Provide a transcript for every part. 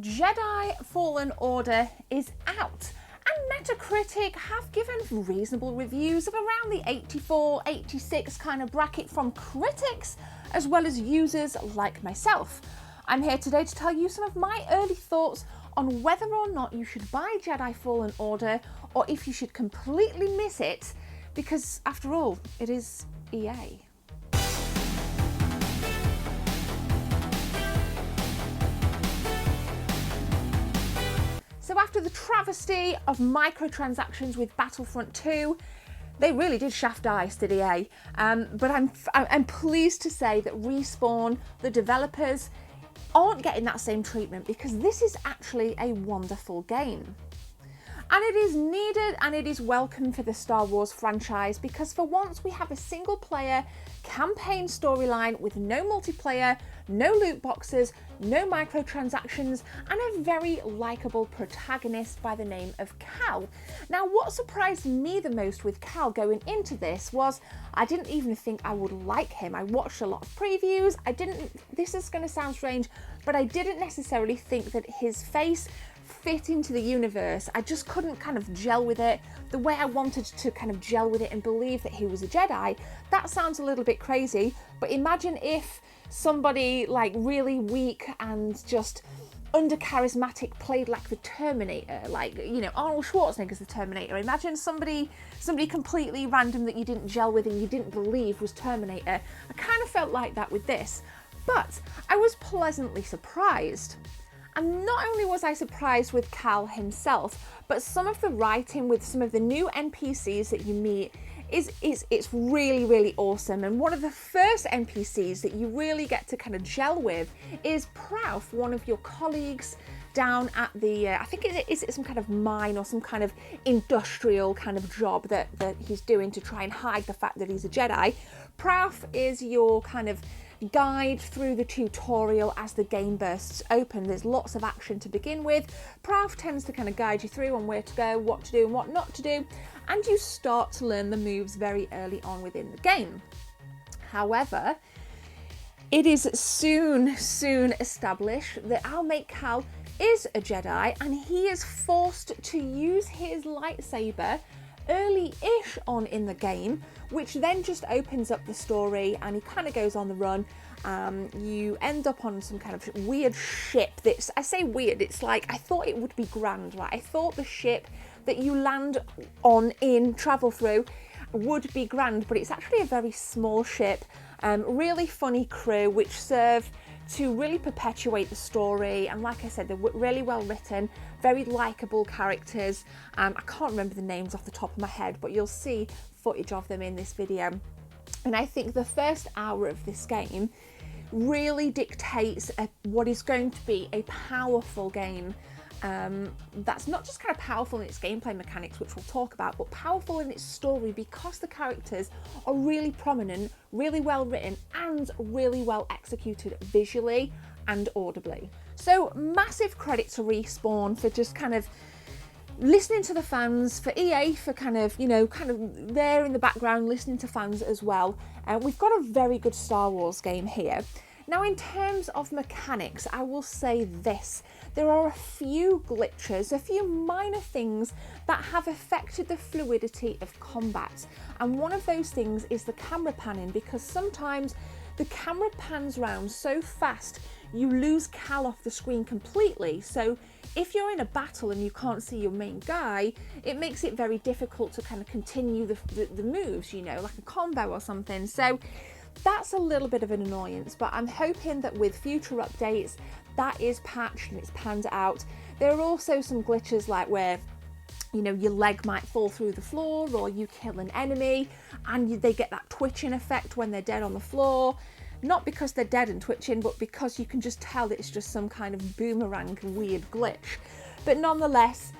Jedi Fallen Order is out, and Metacritic have given reasonable reviews of around the 84, 86 kind of bracket from critics as well as users like myself. I'm here today to tell you some of my early thoughts on whether or not you should buy Jedi Fallen Order or if you should completely miss it, because after all, it is EA. So after the travesty of microtransactions with Battlefront 2, they really did shaft ice, did EA. But I'm pleased to say that Respawn, the developers, aren't getting that same treatment, because this is actually a wonderful game. And it is needed and it is welcome for the Star Wars franchise, because for once we have a single player campaign storyline with no multiplayer, no loot boxes, no microtransactions, and a very likeable protagonist by the name of Cal. Now, what surprised me the most with Cal going into this was I didn't even think I would like him. I watched a lot of previews. This is going to sound strange, but I didn't necessarily think that his face fit into the universe. I just couldn't kind of gel with it the way I wanted to kind of gel with it and believe that he was a Jedi. That sounds a little bit crazy, but imagine if somebody like really weak and just under charismatic played like the Terminator, like, you know, Arnold Schwarzenegger's the Terminator. Imagine somebody completely random that you didn't gel with and you didn't believe was Terminator. I kind of felt like that with this, but I was pleasantly surprised. And not only was I surprised with Cal himself, but some of the writing with some of the new NPCs that you meet it's really, really awesome. And one of the first NPCs that you really get to kind of gel with is Prouf, one of your colleagues down at the, I think is it some kind of mine or some kind of industrial kind of job that he's doing to try and hide the fact that he's a Jedi. Prouf is your kind of guide through the tutorial as the game bursts open. There's lots of action to begin with. Prouf tends to kind of guide you through on where to go, what to do and what not to do, and you start to learn the moves very early on within the game. However, it is soon established that our mate Cal is a Jedi, and he is forced to use his lightsaber early-ish on in the game, which then just opens up the story and he kind of goes on the run. You end up on some kind of weird ship that's, I say weird, it's like, I thought it would be grand, right? I thought the ship that you land on travel through would be grand, but it's actually a very small ship. Really funny crew, which serve to really perpetuate the story, and like I said, they're really well written, very likeable characters. I can't remember the names off the top of my head, but you'll see footage of them in this video. And I think the first hour of this game really dictates what is going to be a powerful game. That's not just kind of powerful in its gameplay mechanics, which we'll talk about, but powerful in its story, because the characters are really prominent, really well written, and really well executed visually and audibly. So massive credit to Respawn for just kind of listening to the fans, for EA for kind of there in the background listening to fans as well. We've got a very good Star Wars game here. Now, in terms of mechanics, I will say this. There are a few glitches, a few minor things that have affected the fluidity of combat. And one of those things is the camera panning, because sometimes the camera pans round so fast you lose Cal off the screen completely. So if you're in a battle and you can't see your main guy, it makes it very difficult to kind of continue the moves, you know, like a combo or something. So that's a little bit of an annoyance, but I'm hoping that with future updates that is patched and it's panned out. There are also some glitches like where, you know, your leg might fall through the floor, or you kill an enemy and they get that twitching effect when they're dead on the floor. Not because they're dead and twitching, but because you can just tell that it's just some kind of boomerang weird glitch. But nonetheless,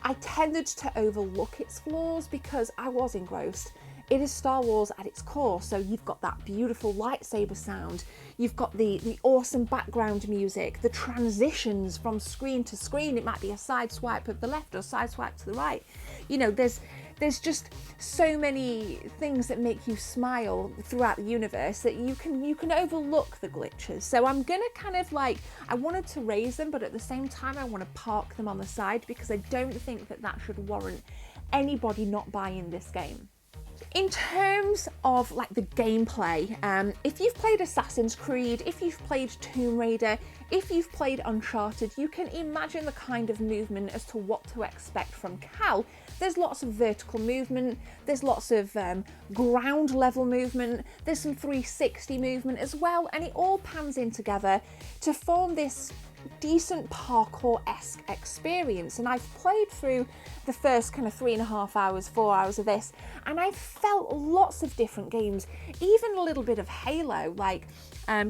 I tended to overlook its flaws because I was engrossed. It is Star Wars at its core, so you've got that beautiful lightsaber sound, you've got the awesome background music, the transitions from screen to screen. It might be a side swipe of the left or side swipe to the right. You know, there's there's just so many things that make you smile throughout the universe that you can overlook the glitches. So I'm gonna kind of like, I wanted to raise them, but at the same time I want to park them on the side because I don't think that that should warrant anybody not buying this game. In terms of like the gameplay, if you've played Assassin's Creed, if you've played Tomb Raider, if you've played Uncharted, you can imagine the kind of movement as to what to expect from Cal. There's lots of vertical movement, there's lots of ground level movement, there's some 360 movement as well, and it all pans in together to form this decent parkour-esque experience. And I've played through the first kind of 3.5 hours, 4 hours of this, and I've felt lots of different games, even a little bit of Halo, like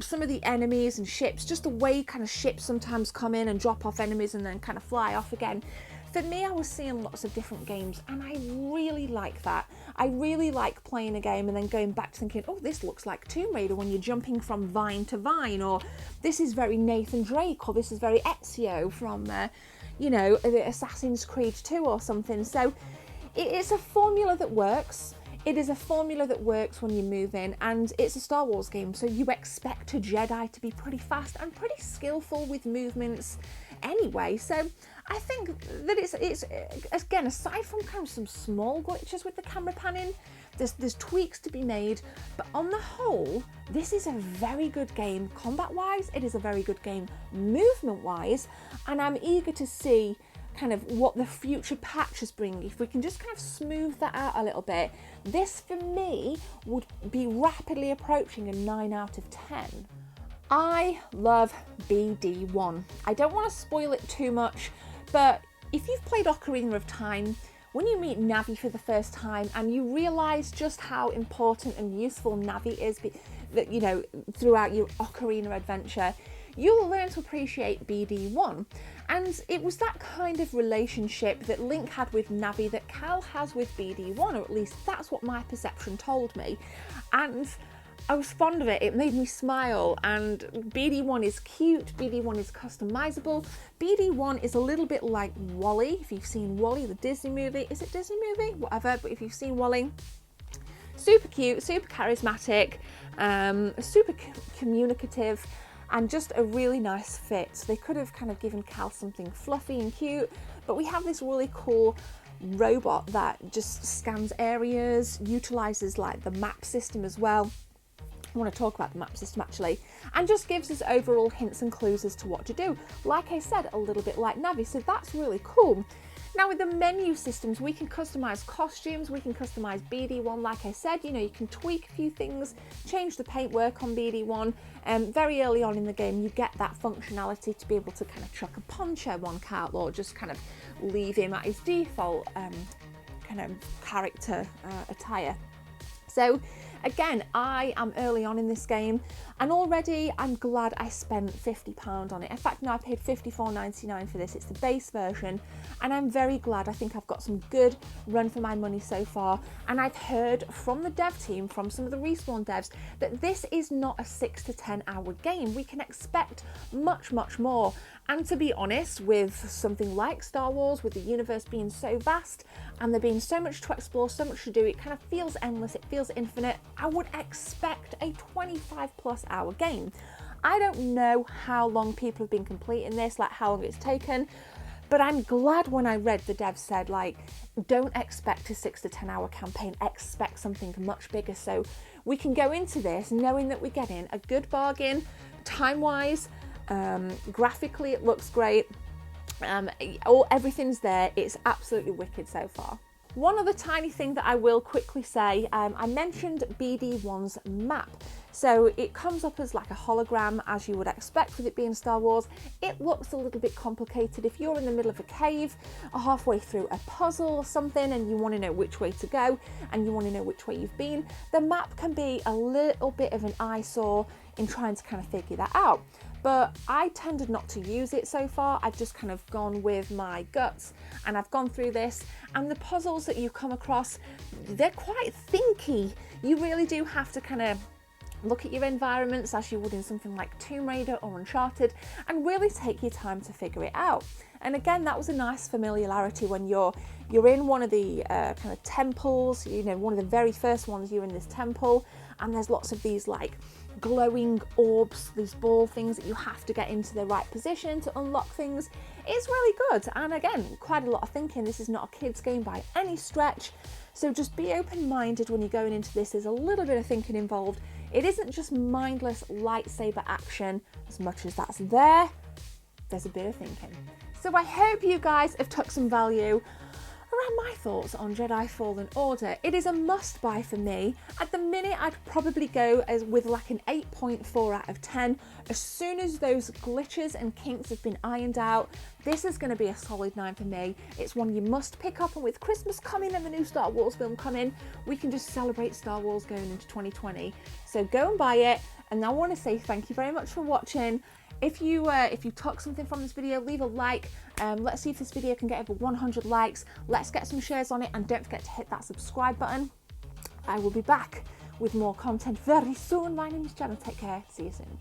some of the enemies and ships, just the way kind of ships sometimes come in and drop off enemies and then kind of fly off again. For me, I was seeing lots of different games, and I really like that. I really like playing a game and then going back to thinking, oh, this looks like Tomb Raider when you're jumping from vine to vine, or this is very Nathan Drake, or this is very Ezio from, you know, Assassin's Creed 2 or something. So it's a formula that works. It is a formula that works when you move in, and it's a Star Wars game, so you expect a Jedi to be pretty fast and pretty skillful with movements anyway. So I think that it's again, aside from kind of some small glitches with the camera panning, there's tweaks to be made, but on the whole, this is a very good game combat-wise. It is a very good game movement-wise, and I'm eager to see kind of what the future patches bring. If we can just kind of smooth that out a little bit, this for me would be rapidly approaching a 9 out of 10. I love BD1. I don't want to spoil it too much, but if you've played Ocarina of Time, when you meet Navi for the first time and you realise just how important and useful Navi is, that you know, throughout your Ocarina adventure, you'll learn to appreciate BD1. And it was that kind of relationship that Link had with Navi that Cal has with BD1, or at least that's what my perception told me. And I was fond of it. It made me smile, and BD1 is cute, BD1 is customizable, BD1 is a little bit like WALL-E. If you've seen WALL-E, the Disney movie, is it Disney movie? Whatever, but if you've seen WALL-E, super cute, super charismatic, super communicative, and just a really nice fit. So they could have kind of given Cal something fluffy and cute, but we have this really cool robot that just scans areas, utilises like the map system as well. I want to talk about the map system actually, and just gives us overall hints and clues as to what to do. Like I said, a little bit like Navi, so that's really cool. Now with the menu systems, we can customise costumes, we can customise BD1, like I said, you know, you can tweak a few things, change the paintwork on BD1, very early on in the game you get that functionality to be able to kind of chuck a poncho on Cal, or just kind of leave him at his default kind of character attire. So again, I am early on in this game, and already I'm glad I spent £50 on it. In fact, no, I paid $54.99 for this. It's the base version, and I'm very glad. I think I've got some good run for my money so far, and I've heard from the dev team, from some of the Respawn devs, that this is not a 6 to 10 hour game. We can expect much, much more. And to be honest, with something like Star Wars, with the universe being so vast and there being so much to explore, so much to do, it kind of feels endless, it feels infinite. I would expect a 25+ hour game. I don't know how long people have been completing this, like how long it's taken, but I'm glad when I read the devs said, like, don't expect a 6 to 10 hour campaign, expect something much bigger. So we can go into this knowing that we're getting a good bargain, time-wise, graphically it looks great, everything's there. It's absolutely wicked so far. One other tiny thing that I will quickly say, I mentioned BD1's map. So it comes up as like a hologram, as you would expect with it being Star Wars. It looks a little bit complicated. If you're in the middle of a cave or halfway through a puzzle or something and you want to know which way to go and you want to know which way you've been, the map can be a little bit of an eyesore in trying to kind of figure that out. But I tended not to use it so far. I've just kind of gone with my guts, and I've gone through this, and the puzzles that you come across, they're quite thinky. You really do have to kind of Look at your environments as you would in something like Tomb Raider or Uncharted, and really take your time to figure it out. And again, that was a nice familiarity when you're in one of the kind of temples, you know, one of the very first ones. You're in this temple, and there's lots of these like glowing orbs, these ball things that you have to get into the right position to unlock things. It's really good, and again, quite a lot of thinking. This is not a kid's game by any stretch, so just be open-minded when you're going into this. There's a little bit of thinking involved. It isn't just mindless lightsaber action. As much as that's there's a bit of thinking. So I hope you guys have took some value around my thoughts on Jedi Fallen Order. It is a must buy for me. At the minute, I'd probably go with like an 8.4 out of 10. As soon as those glitches and kinks have been ironed out, this is going to be a solid 9 for me. It's one you must pick up, and with Christmas coming and the new Star Wars film coming, we can just celebrate Star Wars going into 2020. So go and buy it. And I want to say thank you very much for watching. If you took something from this video, leave a like. Let's see if this video can get over 100 likes. Let's get some shares on it, and don't forget to hit that subscribe button. I will be back with more content very soon. My name is Gemma. Take care. See you soon.